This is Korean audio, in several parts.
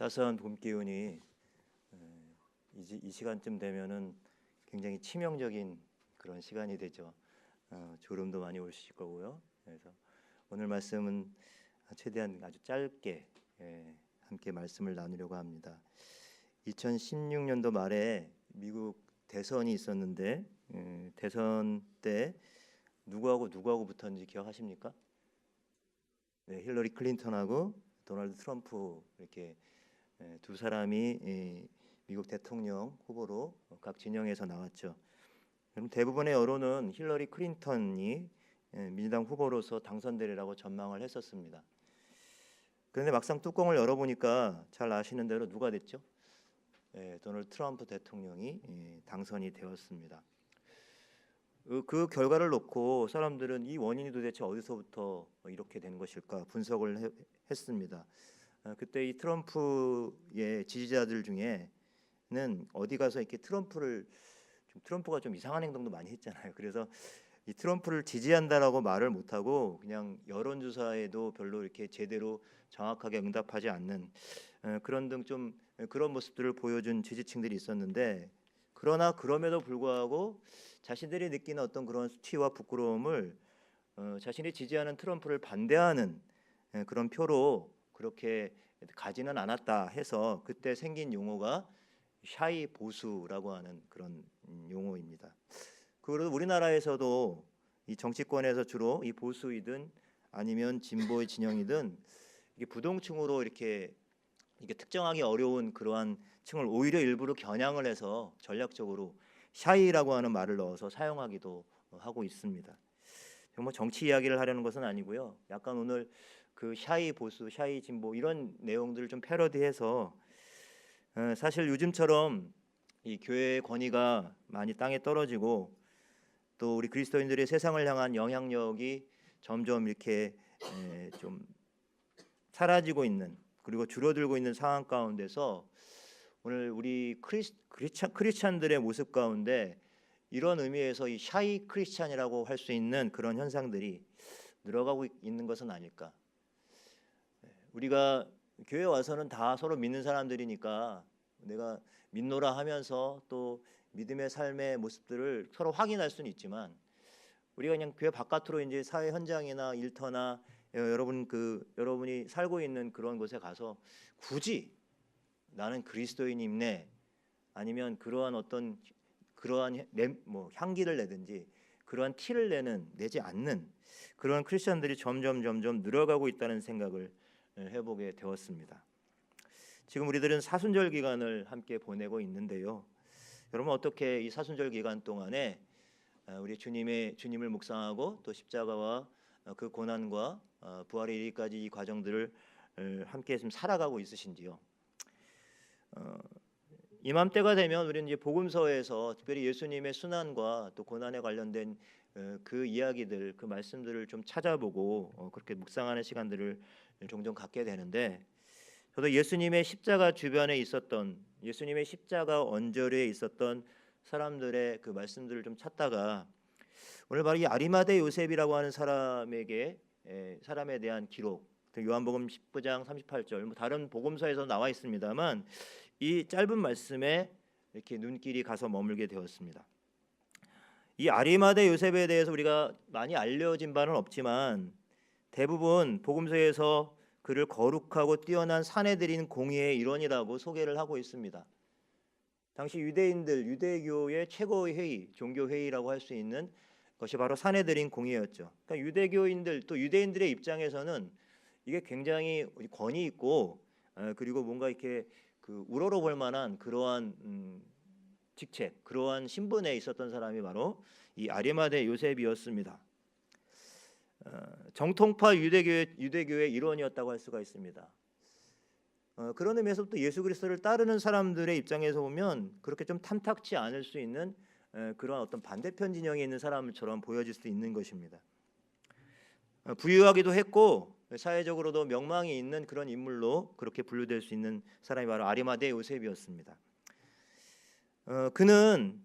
따스한 봄 기운이 이 시간쯤 되면은 굉장히 치명적인 그런 시간이 되죠. 졸음도 많이 오실 거고요. 그래서 오늘 말씀은 최대한 아주 짧게 함께 말씀을 나누려고 합니다. 2016년도 말에 미국 대선이 있었는데 대선 때 누구하고 붙었는지 기억하십니까? 네, 힐러리 클린턴하고 도널드 트럼프 이렇게 두 사람이 미국 대통령 후보로 각 진영에서 나왔죠. 그럼 대부분의 여론은 힐러리 클린턴이 민주당 후보로서 당선되리라고 전망을 했었습니다. 그런데 막상 뚜껑을 열어보니까 잘 아시는 대로 누가 됐죠? 도널드 트럼프 대통령이 당선이 되었습니다. 그 결과를 놓고 사람들은 이 원인이 도대체 어디서부터 이렇게 된 것일까 분석을 했습니다. 그때 이 트럼프의 지지자들 중에는 어디 가서 이렇게 트럼프가 좀 이상한 행동도 많이 했잖아요. 그래서 이 트럼프를 지지한다라고 말을 못하고 그냥 여론조사에도 별로 이렇게 제대로 정확하게 응답하지 않는 그런 등 좀 그런 모습들을 보여준 지지층들이 있었는데, 그러나 그럼에도 불구하고 자신들이 느끼는 어떤 그런 수치와 부끄러움을 자신이 지지하는 트럼프를 반대하는 그런 표로 그렇게 가지는 않았다 해서 그때 생긴 용어가 샤이 보수라고 하는 그런 용어입니다. 그리고 우리나라에서도 이 정치권에서 주로 이 보수이든 아니면 진보의 진영이든 이게 부동층으로 이렇게 특정하기 어려운 그러한 층을 오히려 일부러 겨냥을 해서 전략적으로 샤이라고 하는 말을 넣어서 사용하기도 하고 있습니다. 정말 정치 이야기를 하려는 것은 아니고요. 약간 오늘 그 샤이 보수, 샤이 진보 이런 내용들을 좀 패러디해서 사실 요즘처럼 이 교회의 권위가 많이 땅에 떨어지고 또 우리 그리스도인들의 세상을 향한 영향력이 점점 이렇게 좀 사라지고 있는, 그리고 줄어들고 있는 상황 가운데서 오늘 우리 크리스찬들의 모습 가운데 이런 의미에서 이 샤이 크리스찬이라고 할 수 있는 그런 현상들이 늘어가고 있는 것은 아닐까. 우리가 교회 와서는 다 서로 믿는 사람들이니까 내가 믿노라 하면서 또 믿음의 삶의 모습들을 서로 확인할 수는 있지만, 우리가 그냥 교회 바깥으로 이제 사회 현장이나 일터나 여러분이 살고 있는 그런 곳에 가서 굳이 나는 그리스도인임네, 아니면 그러한 향기를 내든지 그러한 티를 내지 않는 그런 크리스천들이 점점 늘어가고 있다는 생각을 해보게 되었습니다. 지금 우리들은 사순절 기간을 함께 보내고 있는데요. 여러분 어떻게 이 사순절 기간 동안에 우리 주님을 묵상하고 또 십자가와 그 고난과 부활에 이르기까지 이 과정들을 함께 좀 살아가고 있으신지요? 이맘때가 되면 우리는 이제 복음서에서 특별히 예수님의 순환과 또 고난에 관련된 그 이야기들, 그 말씀들을 좀 찾아보고 그렇게 묵상하는 시간들을 종종 갖게 되는데, 저도 예수님의 십자가 주변에 있었던, 예수님의 십자가 언저리에 있었던 사람들의 그 말씀들을 좀 찾다가 오늘 바로 이 아리마대 요셉이라고 하는 사람에 대한 기록, 요한복음 19장 38절, 다른 복음서에서 나와 있습니다만 이 짧은 말씀에 이렇게 눈길이 가서 머물게 되었습니다. 이 아리마대 요셉에 대해서 우리가 많이 알려진 바는 없지만 대부분 복음서에서 그를 거룩하고 뛰어난 사내들인 공의의 일원이라고 소개를 하고 있습니다. 당시 유대교의 최고의 회의, 종교 회의라고 할 수 있는 것이 바로 사내들인 공의였죠. 그러니까 유대교인들 또 유대인들의 입장에서는 이게 굉장히 권위 있고 그리고 뭔가 이렇게 우러러볼 만한 그러한 직책, 그러한 신분에 있었던 사람이 바로 이 아리마대 요셉이었습니다. 정통파 유대교의 일원이었다고 할 수가 있습니다. 그런 의미에서 또 예수 그리스도를 따르는 사람들의 입장에서 보면 그렇게 좀 탐탁치 않을 수 있는 그런 어떤 반대편 진영에 있는 사람처럼 보여질 수 있는 것입니다. 부유하기도 했고 사회적으로도 명망이 있는 그런 인물로 그렇게 분류될 수 있는 사람이 바로 아리마대 요셉이었습니다. 그는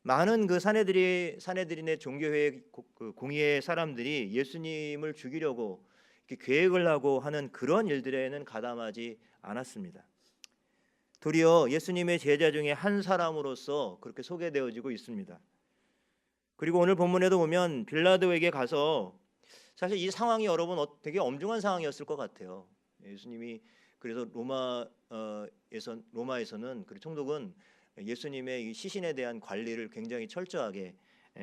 많은 그 사내들인의 종교회의 공의의 사람들이 예수님을 죽이려고 이렇게 계획을 하고 하는 그런 일들에는 가담하지 않았습니다. 도리어 예수님의 제자 중에 한 사람으로서 그렇게 소개되어지고 있습니다. 그리고 오늘 본문에도 보면 빌라도에게 가서 사실 이 상황이 여러분 되게 엄중한 상황이었을 것 같아요. 예수님이 그래서 로마에서는 그 총독은 예수님의 이 시신에 대한 관리를 굉장히 철저하게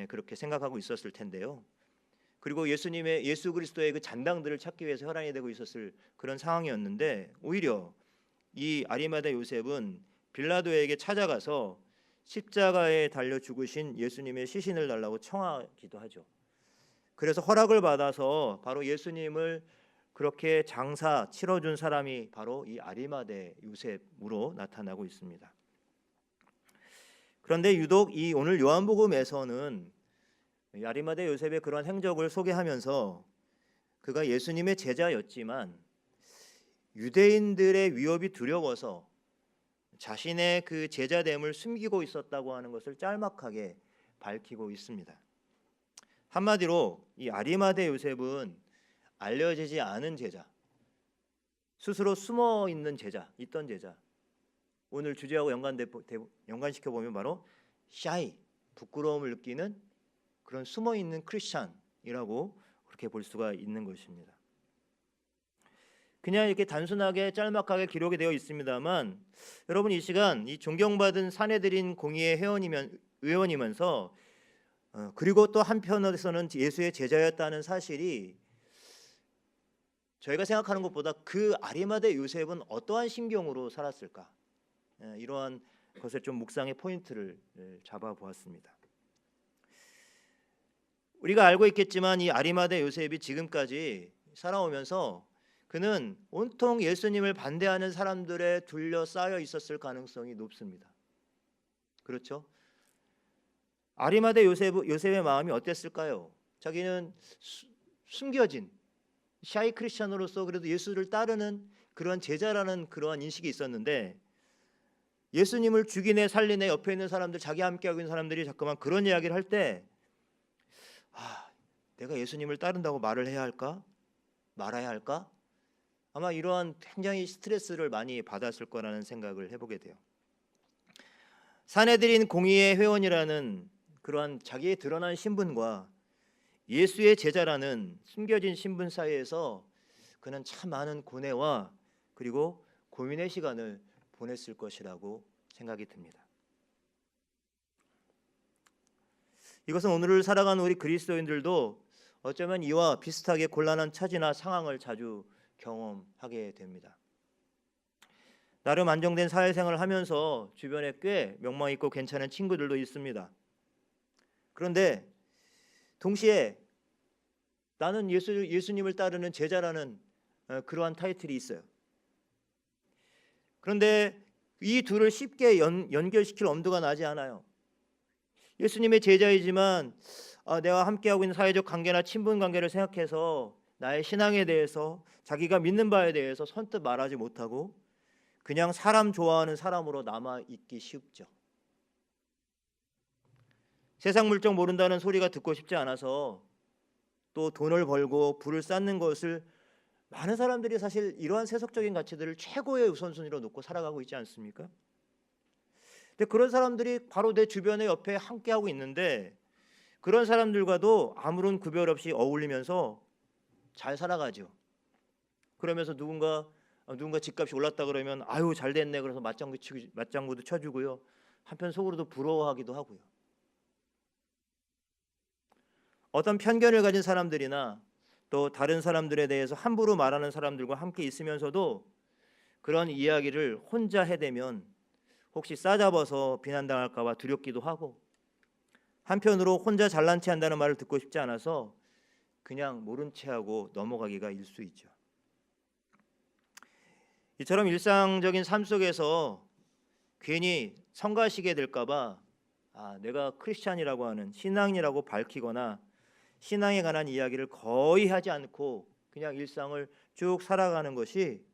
그렇게 생각하고 있었을 텐데요. 그리고 예수 그리스도의 그 잔당들을 찾기 위해서 혈안이 되고 있었을 그런 상황이었는데 오히려 이 아리마다 요셉은 빌라도에게 찾아가서 십자가에 달려 죽으신 예수님의 시신을 달라고 청하기도 하죠. 그래서 허락을 받아서 바로 예수님을 그렇게 장사 치러준 사람이 바로 이 아리마대 요셉으로 나타나고 있습니다. 그런데 유독 이 오늘 요한복음에서는 아리마대 요셉의 그런 행적을 소개하면서 그가 예수님의 제자였지만 유대인들의 위협이 두려워서 자신의 그 제자됨을 숨기고 있었다고 하는 것을 짤막하게 밝히고 있습니다. 한마디로 이 아리마대 요셉은 알려지지 않은 제자, 스스로 숨어 있는 제자, 있던 제자. 오늘 주제하고 연관시켜 보면 바로 샤이, 부끄러움을 느끼는 그런 숨어 있는 크리스찬이라고 그렇게 볼 수가 있는 것입니다. 그냥 이렇게 단순하게 짤막하게 기록이 되어 있습니다만 여러분 이 시간 이 존경받은 사내들인 공의의 의원이면서 그리고 또 한편에서는 예수의 제자였다는 사실이 저희가 생각하는 것보다 그 아리마대 요셉은 어떠한 심경으로 살았을까? 이러한 것을 좀 묵상의 포인트를 잡아 보았습니다. 우리가 알고 있겠지만 이 아리마대 요셉이 지금까지 살아오면서 그는 온통 예수님을 반대하는 사람들에 둘러싸여 있었을 가능성이 높습니다. 그렇죠? 아리마대 요셉의 마음이 어땠을까요? 자기는 숨겨진 샤이 크리스찬으로서 그래도 예수를 따르는 그런 제자라는 그러한 인식이 있었는데 예수님을 죽이네 살리네 옆에 있는 사람들, 자기 함께하고 있는 사람들이 자꾸만 그런 이야기를 할 때 내가 예수님을 따른다고 말을 해야 할까? 말아야 할까? 아마 이러한 굉장히 스트레스를 많이 받았을 거라는 생각을 해보게 돼요. 사내들인 공의의 회원이라는 그러한 자기의 드러난 신분과 예수의 제자라는 숨겨진 신분 사이에서 그는 참 많은 고뇌와 그리고 고민의 시간을 보냈을 것이라고 생각이 듭니다. 이것은 오늘을 살아가는 우리 그리스도인들도 어쩌면 이와 비슷하게 곤란한 처지나 상황을 자주 경험하게 됩니다. 나름 안정된 사회생활을 하면서 주변에 꽤 명망 있고 괜찮은 친구들도 있습니다. 그런데 동시에 나는 예수님을 따르는 제자라는 그러한 타이틀이 있어요. 그런데 이 둘을 쉽게 연결시킬 엄두가 나지 않아요. 예수님의 제자이지만 내가 함께하고 있는 사회적 관계나 친분 관계를 생각해서 나의 신앙에 대해서 자기가 믿는 바에 대해서 선뜻 말하지 못하고 그냥 사람 좋아하는 사람으로 남아있기 쉽죠. 세상 물정 모른다는 소리가 듣고 싶지 않아서 또 돈을 벌고 부를 쌓는 것을 많은 사람들이 사실 이러한 세속적인 가치들을 최고의 우선순위로 놓고 살아가고 있지 않습니까? 근데 그런 사람들이 바로 내 주변에 옆에 함께하고 있는데 그런 사람들과도 아무런 구별 없이 어울리면서 잘 살아가죠. 그러면서 누군가 집값이 올랐다 그러면 아유 잘 됐네 그래서 맞장구도 쳐주고요. 한편 속으로도 부러워하기도 하고요. 어떤 편견을 가진 사람들이나 또 다른 사람들에 대해서 함부로 말하는 사람들과 함께 있으면서도 그런 이야기를 혼자 해대면 혹시 싸잡아서 비난당할까 봐 두렵기도 하고 한편으로 혼자 잘난 체 한다는 말을 듣고 싶지 않아서 그냥 모른 체하고 넘어가기가 일수 있죠. 이처럼 일상적인 삶 속에서 괜히 성가시게 될까 봐 내가 크리스찬이라고 하는 신앙이라고 밝히거나 신앙에 관한 이야기를 거의 하지 않고 그냥 일상을 쭉 살아가는 것이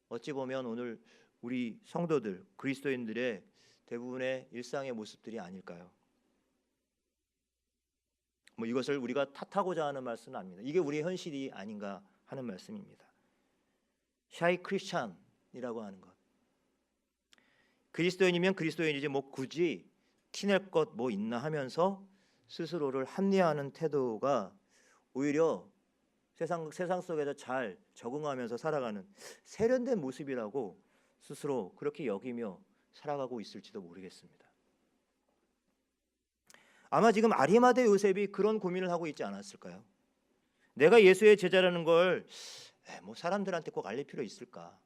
어찌 보면 오늘 우리 성도들, 그리스도인들의 대부분의 일상의 모습들이 아닐까요? 이것을 우리가 탓하고자 하는 말씀은 아닙니다. 이게 우리의 현실이 아닌가 하는 말씀입니다. 샤이 크리스찬이라고 하는 것. 그리스도인이면 그리스도인이지 뭐 굳이 티낼 것 뭐 있나 하면서 스스로를 합리화하는 태도가 오히려 세상 속에서 잘 적응하면서 살아가는 세련된 모습이라고 스스로 그렇게 여기며 살아가고 있을지도 모르겠습니다. 아마 지금 아리마대 요셉이 그런 고민을 하고 있지 않았을까요? 내가 예수의 제자라는 걸 뭐 사람들한테 꼭 알릴 필요 있을까?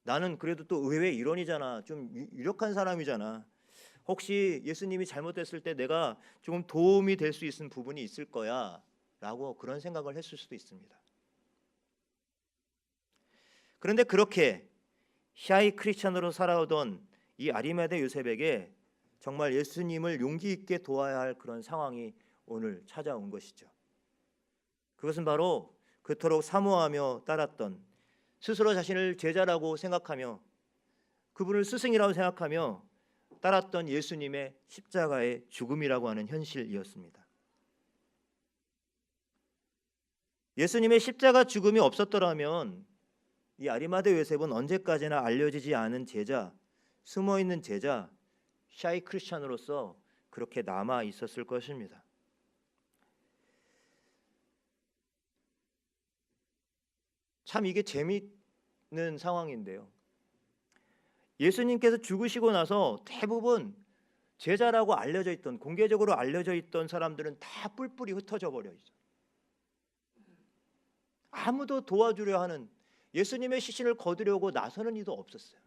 나는 그래도 또 의외의 일원이잖아. 좀 유력한 사람이잖아. 혹시 예수님이 잘못됐을 때 내가 조금 도움이 될 수 있는 부분이 있을 거야 라고 그런 생각을 했을 수도 있습니다. 그런데 그렇게 샤이 크리스찬으로 살아오던 이 아리마대 요셉에게 정말 예수님을 용기 있게 도와야 할 그런 상황이 오늘 찾아온 것이죠. 그것은 바로 그토록 사모하며 따랐던, 스스로 자신을 제자라고 생각하며 그분을 스승이라고 생각하며 따랐던 예수님의 십자가의 죽음이라고 하는 현실이었습니다. 예수님의 십자가 죽음이 없었더라면 이 아리마대 요셉은 언제까지나 알려지지 않은 제자, 숨어있는 제자, 샤이 크리스찬으로서 그렇게 남아 있었을 것입니다. 참 이게 재미있는 상황인데요. 예수님께서 죽으시고 나서 대부분 제자라고 알려져 있던, 공개적으로 알려져 있던 사람들은 다 뿔뿔이 흩어져 버려 있어요. 아무도 도와주려 하는, 예수님의 시신을 거두려고 나서는 이도 없었어요.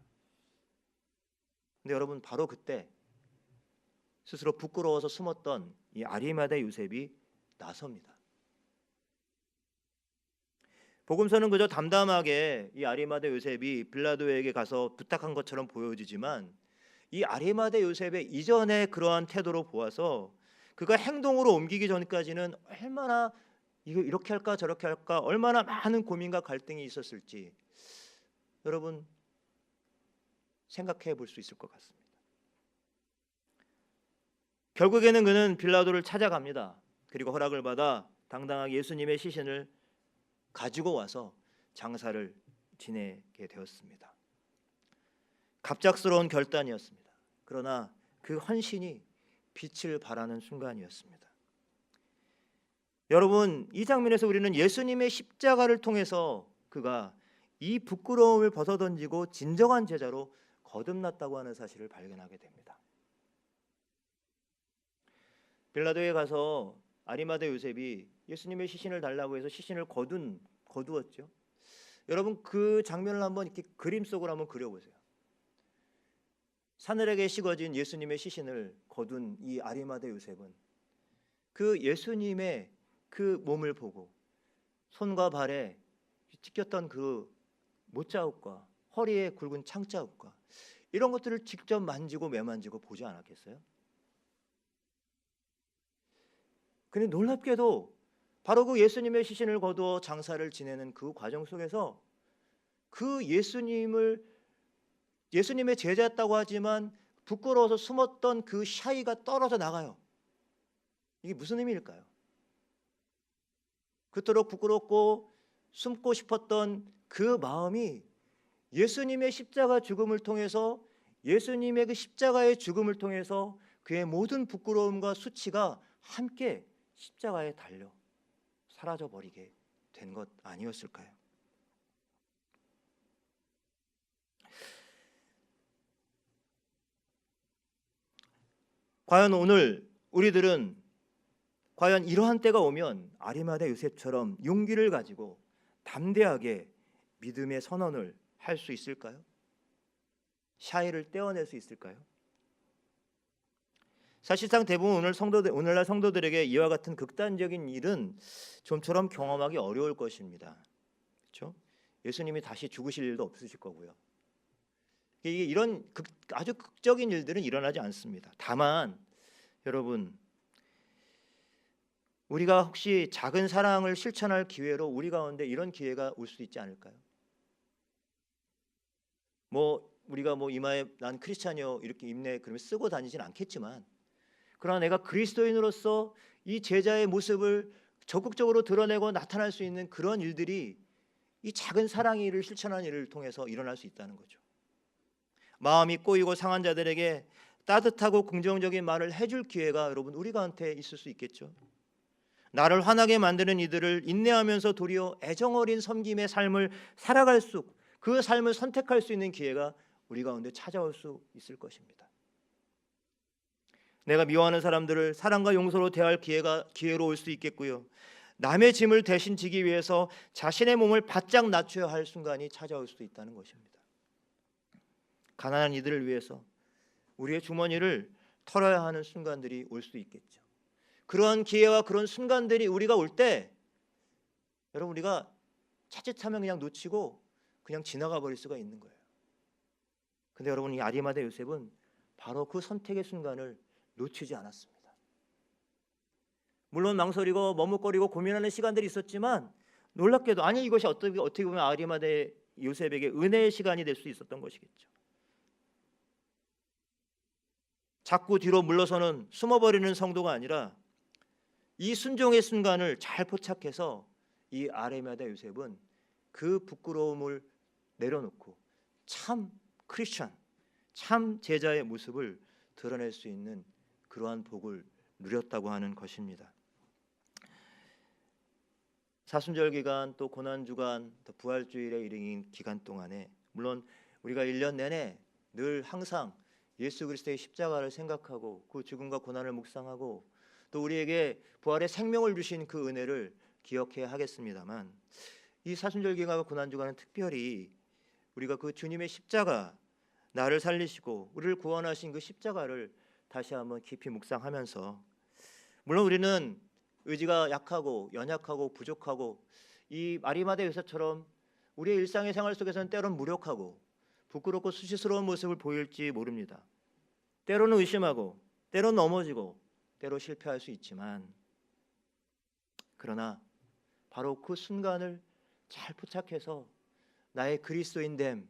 근데 여러분, 바로 그때 스스로 부끄러워서 숨었던 이 아리마대 요셉이 나섭니다. 복음서는 그저 담담하게 이 아리마대 요셉이 빌라도에게 가서 부탁한 것처럼 보여지지만, 이 아리마대 요셉의 이전의 그러한 태도로 보아서 그가 행동으로 옮기기 전까지는 얼마나 이거 이렇게 할까 저렇게 할까 얼마나 많은 고민과 갈등이 있었을지 여러분 생각해 볼 수 있을 것 같습니다. 결국에는 그는 빌라도를 찾아갑니다. 그리고 허락을 받아 당당하게 예수님의 시신을 가지고 와서 장사를 지내게 되었습니다. 갑작스러운 결단이었습니다. 그러나 그 헌신이 빛을 발하는 순간이었습니다. 여러분, 이 장면에서 우리는 예수님의 십자가를 통해서 그가 이 부끄러움을 벗어던지고 진정한 제자로 거듭났다고 하는 사실을 발견하게 됩니다. 빌라도에 가서 아리마대 요셉이 예수님의 시신을 달라고 해서 시신을 거두었죠. 여러분, 그 장면을 한번 이렇게 그림 속으로 한번 그려보세요. 사늘하게 식어진 예수님의 시신을 거둔 이 아리마대 요셉은 그 예수님의 그 몸을 보고 손과 발에 찢겼던 그 못자국과 허리에 굵은 창자국과 이런 것들을 직접 만지고 매만지고 보지 않았겠어요? 근데 놀랍게도 바로 그 예수님의 시신을 거두어 장사를 지내는 그 과정 속에서 그 예수님의 제자였다고 하지만 부끄러워서 숨었던 그 샤이가 떨어져 나가요. 이게 무슨 의미일까요? 그토록 부끄럽고 숨고 싶었던 그 마음이 예수님의 십자가 죽음을 통해서, 예수님의 그 십자가의 죽음을 통해서 그의 모든 부끄러움과 수치가 함께 십자가에 달려 사라져버리게 된 것 아니었을까요? 과연 오늘 우리들은 과연 이러한 때가 오면 아리마대 요셉처럼 용기를 가지고 담대하게 믿음의 선언을 할 수 있을까요? 샤이를 떼어낼 수 있을까요? 사실상 대부분 오늘날 성도들에게 이와 같은 극단적인 일은 좀처럼 경험하기 어려울 것입니다. 그렇죠? 예수님이 다시 죽으실 일도 없으실 거고요. 이런 아주 극적인 일들은 일어나지 않습니다. 다만 여러분, 우리가 혹시 작은 사랑을 실천할 기회로 우리 가운데 이런 기회가 올 수도 있지 않을까요? 우리가 이마에 난 크리스찬이요 이렇게 입내 그러면 쓰고 다니진 않겠지만, 그러나 내가 그리스도인으로서 이 제자의 모습을 적극적으로 드러내고 나타날 수 있는 그런 일들이 이 작은 사랑의 일을 실천하는 일을 통해서 일어날 수 있다는 거죠. 마음이 꼬이고 상한 자들에게 따뜻하고 긍정적인 말을 해줄 기회가 여러분 우리가한테 있을 수 있겠죠. 나를 화나게 만드는 이들을 인내하면서 도리어 애정어린 섬김의 삶을 살아갈 그 삶을 선택할 수 있는 기회가 우리 가운데 찾아올 수 있을 것입니다. 내가 미워하는 사람들을 사랑과 용서로 대할 기회로 올 수 있겠고요. 남의 짐을 대신 지기 위해서 자신의 몸을 바짝 낮춰야 할 순간이 찾아올 수도 있다는 것입니다. 가난한 이들을 위해서 우리의 주머니를 털어야 하는 순간들이 올 수 있겠죠. 그런 기회와 그런 순간들이 우리가 올 때 여러분 우리가 자칫하면 그냥 놓치고 그냥 지나가 버릴 수가 있는 거예요. 근데 여러분 이 아리마다 요셉은 바로 그 선택의 순간을 놓치지 않았습니다. 물론 망설이고 머뭇거리고 고민하는 시간들이 있었지만 놀랍게도 아니 이것이 어떻게 보면 아리마다 요셉에게 은혜의 시간이 될 수 있었던 것이겠죠. 자꾸 뒤로 물러서는 숨어버리는 성도가 아니라 이 순종의 순간을 잘 포착해서 이 아리마다 요셉은 그 부끄러움을 내려놓고 참 크리스천, 참 제자의 모습을 드러낼 수 있는 그러한 복을 누렸다고 하는 것입니다. 사순절 기간 또 고난 주간 또 부활주일에 이르는 기간 동안에 물론 우리가 1년 내내 늘 항상 예수 그리스도의 십자가를 생각하고 그 죽음과 고난을 묵상하고 또 우리에게 부활의 생명을 주신 그 은혜를 기억해야 하겠습니다만 이 사순절 기간과 고난 주간은 특별히 우리가 그 주님의 십자가 나를 살리시고 우리를 구원하신 그 십자가를 다시 한번 깊이 묵상하면서 물론 우리는 의지가 약하고 연약하고 부족하고 이 아리마다 요셉처럼 우리의 일상의 생활 속에서는 때론 무력하고 부끄럽고 수치스러운 모습을 보일지 모릅니다. 때로는 의심하고 때로는 넘어지고 때로 실패할 수 있지만 그러나 바로 그 순간을 잘 포착해서 나의 그리스도인됨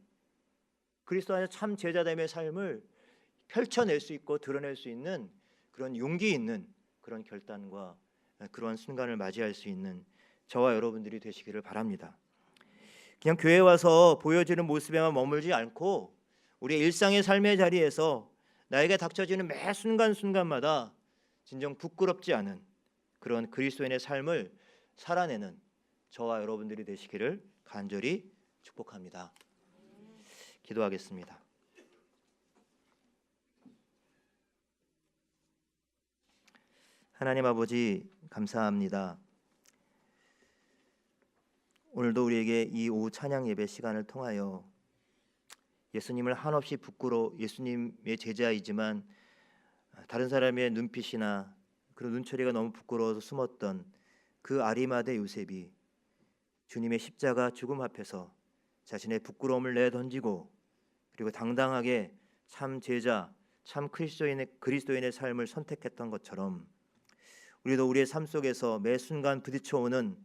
그리스도 안에 참 제자됨의 삶을 펼쳐낼 수 있고 드러낼 수 있는 그런 용기 있는 그런 결단과 그런 순간을 맞이할 수 있는 저와 여러분들이 되시기를 바랍니다. 그냥 교회 와서 보여지는 모습에만 머물지 않고 우리의 일상의 삶의 자리에서 나에게 닥쳐지는 매 순간순간마다 진정 부끄럽지 않은 그런 그리스도인의 삶을 살아내는 저와 여러분들이 되시기를 간절히 축복합니다. 기도하겠습니다. 하나님 아버지 감사합니다. 오늘도 우리에게 이 오후 찬양 예배 시간을 통하여 예수님을 한없이 예수님의 제자이지만 다른 사람의 눈빛이나 그런 눈초리가 너무 부끄러워서 숨었던 그 아리마다 요셉이 주님의 십자가 죽음 앞에서 자신의 부끄러움을 내던지고 그리고 당당하게 참 제자, 참 그리스도인의 삶을 선택했던 것처럼 우리도 우리의 삶 속에서 매 순간 부딪혀오는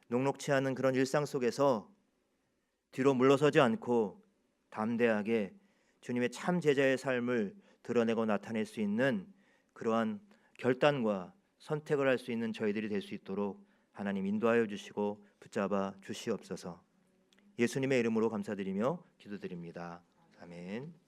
녹록치 않은 그런 일상 속에서 뒤로 물러서지 않고 담대하게 주님의 참 제자의 삶을 드러내고 나타낼 수 있는 그러한 결단과 선택을 할 수 있는 저희들이 될 수 있도록 하나님 인도하여 주시고 붙잡아 주시옵소서. 예수님의 이름으로 감사드리며 기도드립니다. 아멘.